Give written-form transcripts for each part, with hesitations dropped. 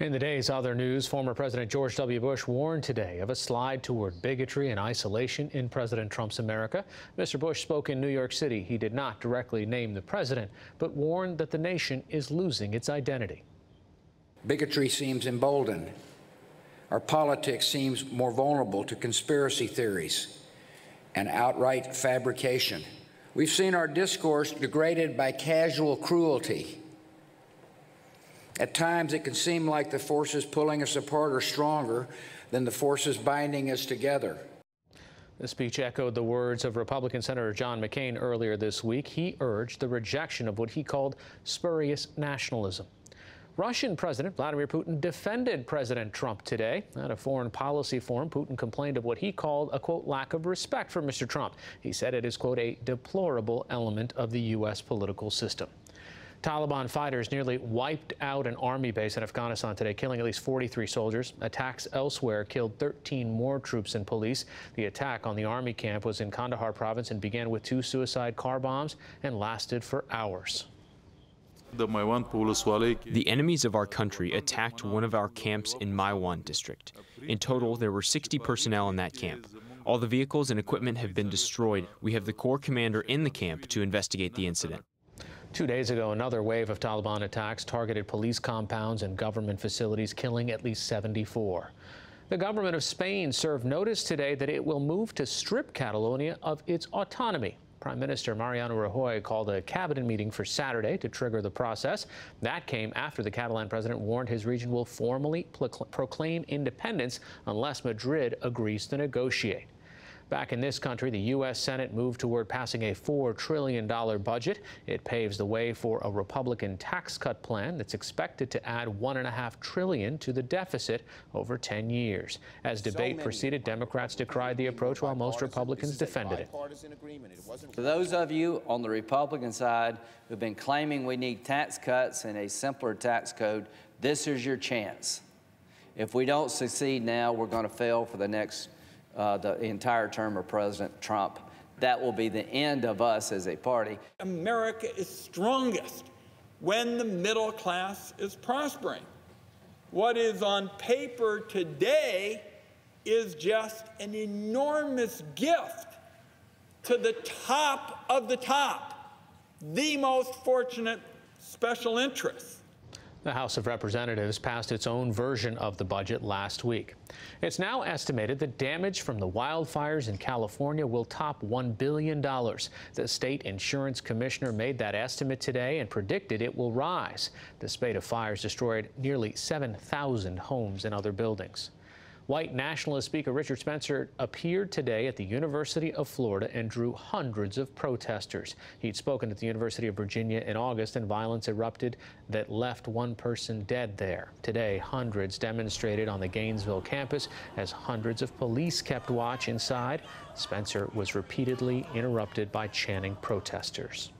In the day's other news, former President George W. Bush warned today of a slide toward bigotry and isolation in President Trump's America. Mr. Bush spoke in New York City. He did not directly name the president, but warned that the nation is losing its identity. Bigotry seems emboldened. Our politics seems more vulnerable to conspiracy theories and outright fabrication. We've seen our discourse degraded by casual cruelty. At times, it can seem like the forces pulling us apart are stronger than the forces binding us together. The speech echoed the words of Republican Senator John McCain earlier this week. He urged the rejection of what he called spurious nationalism. Russian President Vladimir Putin defended President Trump today. At a foreign policy forum, Putin complained of what he called a, quote, lack of respect for Mr. Trump. He said it is, quote, a deplorable element of the U.S. political system. Taliban fighters nearly wiped out an army base in Afghanistan today, killing at least 43 soldiers. Attacks elsewhere killed 13 more troops and police. The attack on the army camp was in Kandahar province and began with 2 suicide car bombs and lasted for hours. The enemies of our country attacked one of our camps in Maiwan district. In total, there were 60 personnel in that camp. All the vehicles and equipment have been destroyed. We have the Corps commander in the camp to investigate the incident. 2 days ago, another wave of Taliban attacks targeted police compounds and government facilities, killing at least 74. The government of Spain served notice today that it will move to strip Catalonia of its autonomy. Prime Minister Mariano Rajoy called a cabinet meeting for Saturday to trigger the process. That came after the Catalan president warned his region will formally proclaim independence unless Madrid agrees to negotiate. Back in this country, the U.S. Senate moved toward passing a $4 trillion budget. It paves the way for a Republican tax cut plan that's expected to add $1.5 trillion to the deficit over 10 years. As debate proceeded, Democrats decried the approach while most Republicans defended it. For those of you on the Republican side who've been claiming we need tax cuts and a simpler tax code, this is your chance. If we don't succeed now, we're going to fail for the entire term of President Trump. That will be the end of us as a party. America is strongest when the middle class is prospering. What is on paper today is just an enormous gift to the top of the top, the most fortunate special interests. The House of Representatives passed its own version of the budget last week. It's now estimated that damage from the wildfires in California will top $1 billion. The state insurance commissioner made that estimate today and predicted it will rise. The spate of fires destroyed nearly 7,000 homes and other buildings. White nationalist Speaker Richard Spencer appeared today at the University of Florida and drew hundreds of protesters. He'd spoken at the University of Virginia in August, and violence erupted that left one person dead there. Today, hundreds demonstrated on the Gainesville campus as hundreds of police kept watch inside. Spencer was repeatedly interrupted by chanting protesters.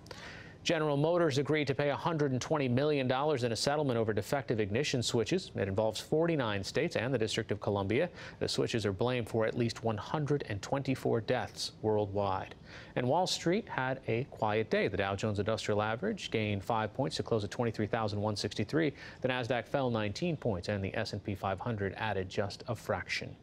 General Motors agreed to pay $120 million in a settlement over defective ignition switches. It involves 49 states and the District of Columbia. The switches are blamed for at least 124 deaths worldwide. And Wall Street had a quiet day. The Dow Jones Industrial Average gained 5 points to close at 23,163. The Nasdaq fell 19 points, and the S&P 500 added just a fraction.